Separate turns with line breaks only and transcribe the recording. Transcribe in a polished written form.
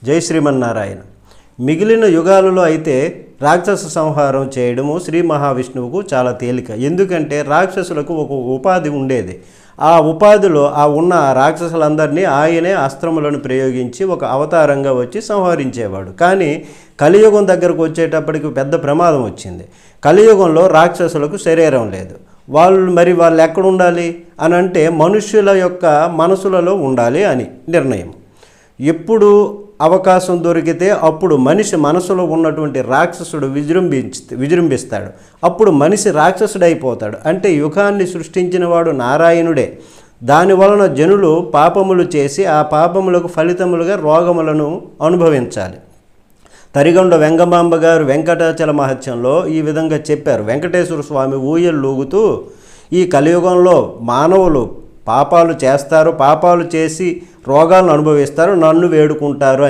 జై శ్రీమన్నారాయణ. మిగిలిన యుగాలలో అయితే రాక్షస సంహారం చేయడము శ్రీ మహావిష్ణువుకు చాలా తేలిక. ఎందుకంటే రాక్షసులకు ఒక ఉపాధి ఉండేది. ఆ ఉపాధిలో ఉన్న రాక్షసులందరినీ ఆయనే అస్త్రములను ప్రయోగించి ఒక అవతారంగా వచ్చి సంహరించేవాడు. కానీ కలియుగం దగ్గరకు వచ్చేటప్పటికి పెద్ద ప్రమాదం వచ్చింది. కలియుగంలో రాక్షసులకు శరీరం లేదు. వాళ్ళు ఎక్కడ ఉండాలి అని అంటే మనుష్యుల యొక్క మనసులలో ఉండాలి అని నిర్ణయం. ఎప్పుడు అవకాశం దొరికితే అప్పుడు మనిషి మనసులో ఉన్నటువంటి రాక్షసుడు విజృంభిస్తాడు. అప్పుడు మనిషి రాక్షసుడైపోతాడు. అంటే యుగాన్ని సృష్టించిన వాడు నారాయణుడే. దానివలన జనులు పాపములు చేసి ఆ పాపములకు ఫలితములుగా రోగములను అనుభవించాలి. తరిగొండ వెంగమాంబ గారు వెంకటాచల మహత్యంలో ఈ విధంగా చెప్పారు. వెంకటేశ్వర స్వామి ఊయల్లూగుతూ ఈ కలియుగంలో మానవులు పాపాలు చేస్తారు, పాపాలు చేసి రోగాలను అనుభవిస్తారు, నన్ను వేడుకుంటారు